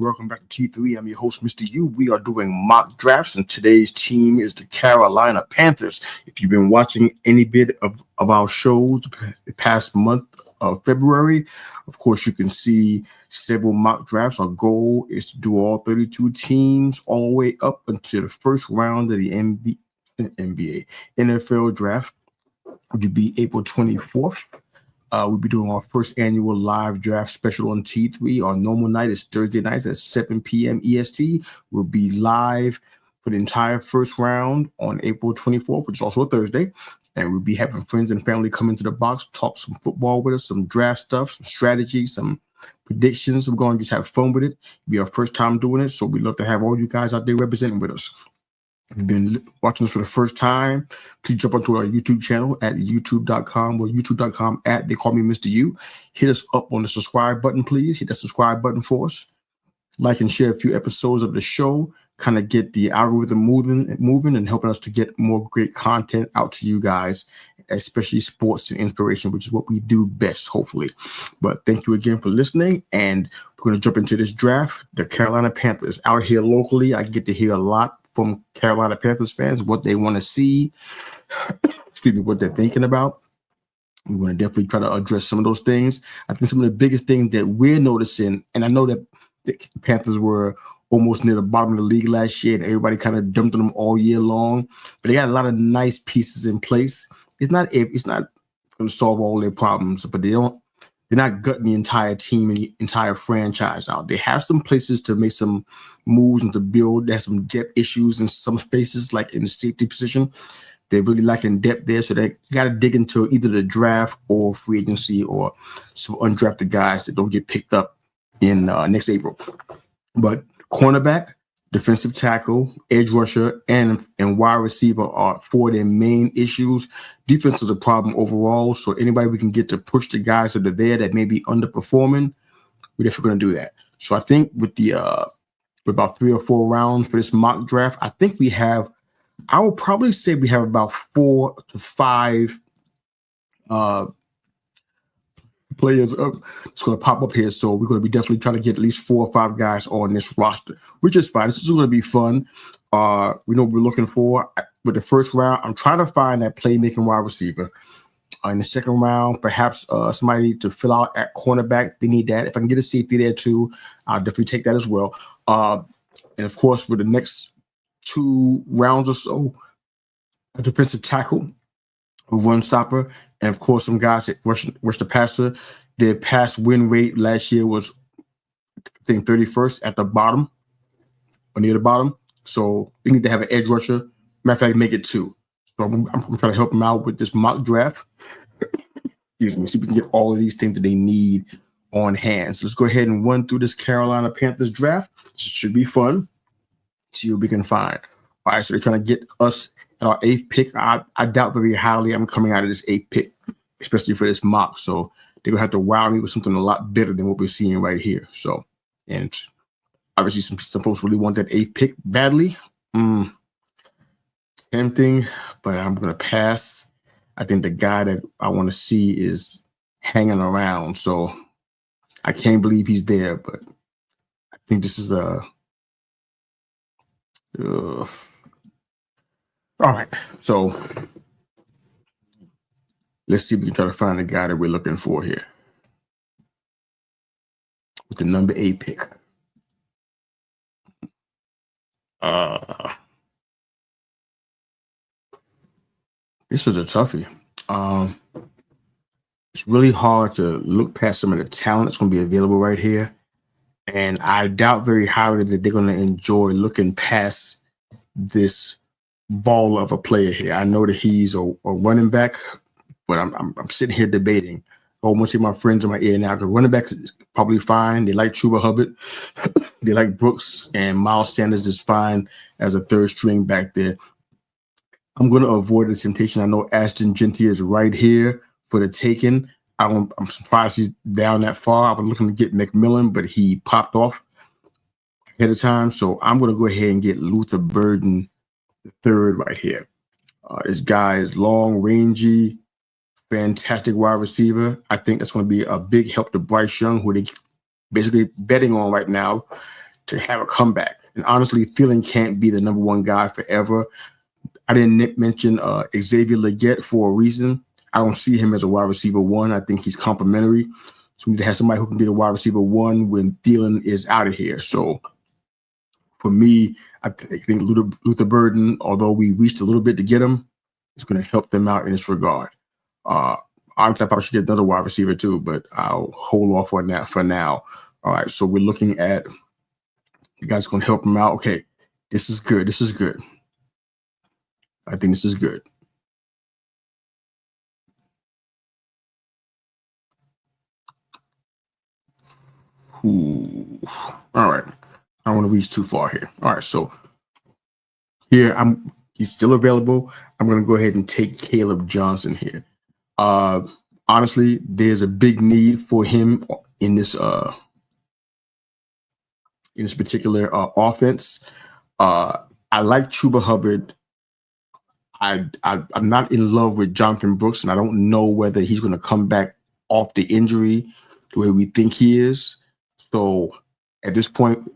Welcome back to T3. I'm your host, Mr. U. We are doing mock drafts, and today's team is the Carolina Panthers. If you've been watching any bit of our shows the past month of February, of course, you can see several mock drafts. Our goal is to do all 32 teams all the way up until the first round of the NFL draft, which will be April 24th. We'll be doing our first annual live draft special on T3. Our normal night is Thursday nights at 7 p.m. EST. We'll be live for the entire first round on April 24th, which is also a Thursday. And we'll be having friends and family come into the box, talk some football with us, some draft stuff, some strategy, some predictions. We're going to just have fun with it. It'll be our first time doing it, so we'd love to have all you guys out there representing with us. If you've been watching us for the first time, please jump onto our YouTube channel at youtube.com or youtube.com at They Call Me Mr. U. Hit us up on the subscribe button, please. Hit that subscribe button for us. Like and share a few episodes of the show. Kind of get the algorithm moving and helping us to get more great content out to you guys, especially sports and inspiration, which is what we do best, hopefully. But thank you again for listening, and we're going to jump into this draft. The Carolina Panthers out here locally. I get to hear a lot from Carolina Panthers fans, what they want to see, excuse me, what they're thinking about. We want to definitely try to address some of those things. I think some of the biggest things that we're noticing, and I know that the Panthers were almost near the bottom of the league last year, and everybody kind of dumped on them all year long, but they got a lot of nice pieces in place. It's not going to solve all their problems, but they're not gutting the entire team and the entire franchise out. They have some places to make some moves and to build. There's some depth issues in some spaces, like in the safety position. They're really lacking depth there, so they got to dig into either the draft or free agency or some undrafted guys that don't get picked up in next April. But cornerback, defensive tackle, edge rusher, and wide receiver are four of their main issues. Defense is a problem overall, so anybody we can get to push the guys that are there that may be underperforming, we're definitely going to do that. So I think with about 3 or 4 rounds for this mock draft, I think I would probably say we have about 4 to 5 players it's going to pop up here. So we're going to be definitely trying to get at least 4 or 5 guys on this roster, which is fine. This is going to be fun. We know what we're looking for. With the first round, I'm trying to find that playmaking wide receiver. In the second round, perhaps somebody to fill out at cornerback. They need that. If I can get a safety there too, I'll definitely take that as well. And of course, for the next 2 rounds or so, a defensive tackle, a run stopper, and of course, some guys that rush the passer. Their pass win rate last year was, I think, 31st at the bottom or near the bottom. So we need to have an edge rusher. Matter of fact, make it 2. So I'm trying to help them out with this mock draft. Excuse me, see if we can get all of these things that they need on hand. So let's go ahead and run through this Carolina Panthers draft. This should be fun. See what we can find. All right, so they're trying to get us at our 8th pick. I doubt very highly I'm coming out of this 8th pick, especially for this mock. So they're going to have to wow me with something a lot better than what we're seeing right here. So, and obviously some folks really want that 8th pick badly. Tempting, but I'm going to pass. I think the guy that I want to see is hanging around. So I can't believe he's there, but I think this is all right. So let's see if we can try to find the guy that we're looking for here with the number 8 pick. This is a toughie. It's really hard to look past some of the talent that's going to be available right here. And I doubt very highly that they're going to enjoy looking past this ball of a player here. I know that he's a running back, but I'm sitting here debating. Oh, most of my friends in my ear now, because running backs is probably fine. They like Chuba Hubbard. They like Brooks, and Miles Sanders is fine as a 3rd string back there. I'm going to avoid the temptation. I know Ashton Genty is right here for the taking. I'm surprised he's down that far. I was looking to get McMillan, but he popped off ahead of time. So I'm going to go ahead and get Luther Burden, the 3rd right here. This guy is long, rangy, fantastic wide receiver. I think that's going to be a big help to Bryce Young, who they basically betting on right now to have a comeback. And honestly, Thielen can't be the number one guy forever. I didn't mention Xavier Legette for a reason. I don't see him as a wide receiver one. I think he's complimentary. So we need to have somebody who can be the wide receiver one when Thielen is out of here. So for me, I think Luther Burden, although we reached a little bit to get him, it's going to help them out in this regard. Honestly, I probably should get another wide receiver too, but I'll hold off on that for now. All right, so we're looking at the guys going to help him out. Okay, this is good. This is good. I think this is good. Ooh. All right. I don't want to reach too far here. All right, so here he's still available. I'm going to go ahead and take Caleb Johnson here. Honestly, there's a big need for him in this particular offense. I like Chuba Hubbard. I'm not in love with Jonathan Brooks, and I don't know whether he's going to come back off the injury the way we think he is. So at this point,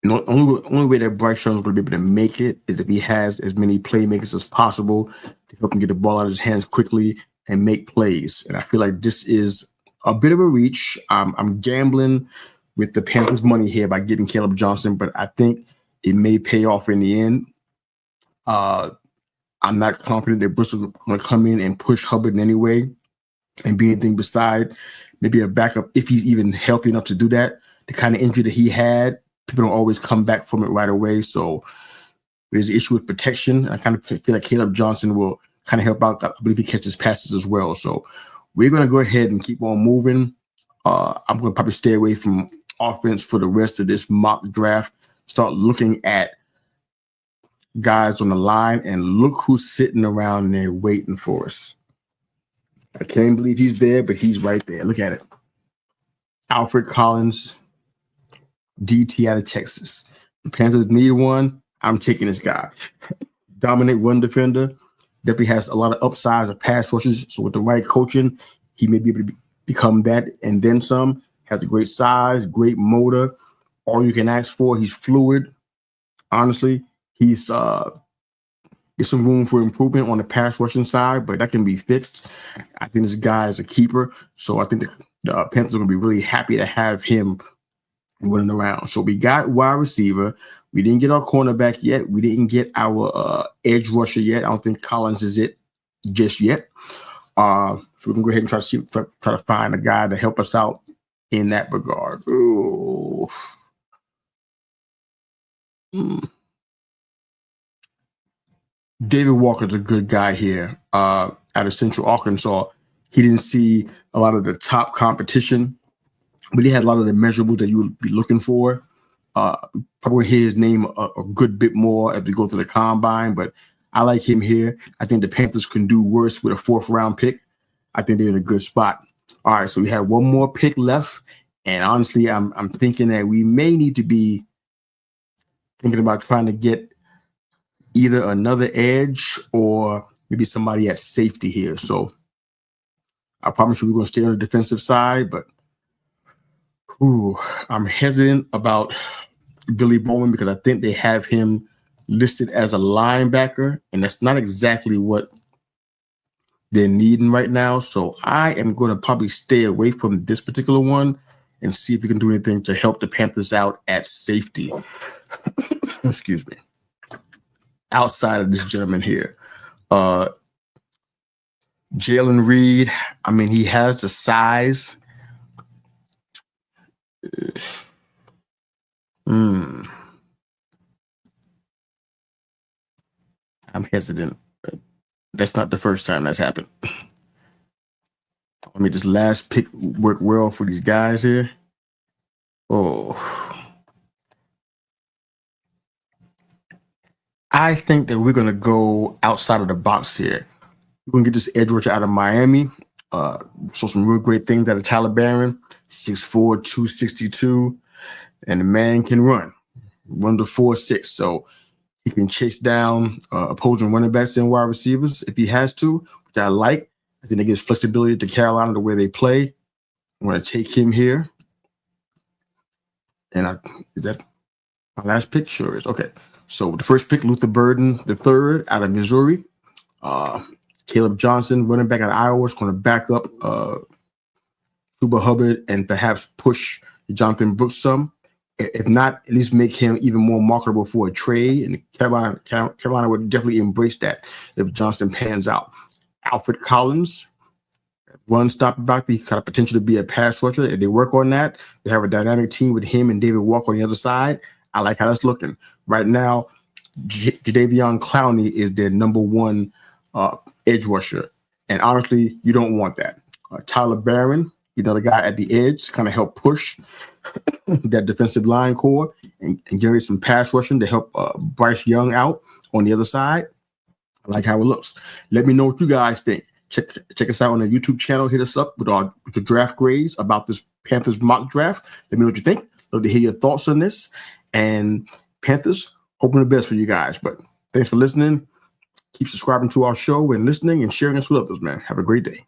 the only way that Bryce Young is going to be able to make it is if he has as many playmakers as possible to help him get the ball out of his hands quickly and make plays. And I feel like this is a bit of a reach. I'm gambling with the Panthers' money here by getting Caleb Johnson, but I think it may pay off in the end. I'm not confident that Bristol is going to come in and push Hubbard in any way and be anything beside maybe a backup if he's even healthy enough to do that. The kind of injury that he had, people don't always come back from it right away. So there's an issue with protection. I kind of feel like Caleb Johnson will kind of help out. I believe he catches passes as well. So we're going to go ahead and keep on moving. I'm going to probably stay away from offense for the rest of this mock draft. Start looking at guys on the line, and look who's sitting around there waiting for us. I can't believe he's there, but he's right there. Look at it. Alfred Collins, DT out of Texas. The Panthers need one. I'm taking this guy. Dominant run defender. Definitely has a lot of upsides of pass rushes. So with the right coaching, he may be able to become that and then some. Has a great size, great motor. All you can ask for. He's fluid. Honestly, he's there's some room for improvement on the pass rushing side, but that can be fixed. I think this guy is a keeper. So I think the Panthers are going to be really happy to have him running around. So we got wide receiver. We didn't get our cornerback yet. We didn't get our edge rusher yet. I don't think Collins is it just yet. So we can go ahead and try to find a guy to help us out in that regard. Ooh. David Walker's a good guy here out of Central Arkansas. He didn't see a lot of the top competition, but he had a lot of the measurables that you would be looking for. Probably hear his name a good bit more as we go to the combine, but I like him here. I think the Panthers can do worse with a 4th-round pick. I think they're in a good spot. All right, so we have one more pick left, and honestly, I'm thinking that we may need to be thinking about trying to get either another edge or maybe somebody at safety here. So I promise you we're going to stay on the defensive side, but I'm hesitant about Billy Bowman because I think they have him listed as a linebacker, and that's not exactly what they're needing right now. So I am going to probably stay away from this particular one and see if we can do anything to help the Panthers out at safety. Excuse me. Outside of this gentleman here. Jalen Reed, I mean, he has the size. I'm hesitant. That's not the first time that's happened. I mean, this last pick worked well for these guys here. I think that we're going to go outside of the box here. We're going to get this edge rusher out of Miami. Saw some real great things out of Tyler Barron, 6'4", 262, and the man can run the 4.6. So he can chase down opposing running backs and wide receivers if he has to, which I like. I think it gives flexibility to Carolina the way they play. I'm going to take him here. Is that my last pick? Sure is. Okay. So the first pick, Luther Burden the third out of Missouri. Caleb Johnson, running back out of Iowa, is going to back up Chuba Hubbard and perhaps push Jonathan Brooks some. If not, at least make him even more marketable for a trade. And Carolina would definitely embrace that if Johnson pans out. Alfred Collins, run stop back, the kind of potential to be a pass rusher. If they work on that, they have a dynamic team with him and David Walker on the other side. I like how that's looking. Right now, Jadeveon Clowney is their number one edge rusher. And honestly, you don't want that. Tyler Barron, another guy at the edge, kind of help push that defensive line core and generate some pass rushing to help Bryce Young out on the other side. I like how it looks. Let me know what you guys think. Check us out on the YouTube channel. Hit us up with the draft grades about this Panthers mock draft. Let me know what you think. Love to hear your thoughts on this. And Panthers, hoping the best for you guys. But thanks for listening. Keep subscribing to our show and listening and sharing us with others, man. Have a great day.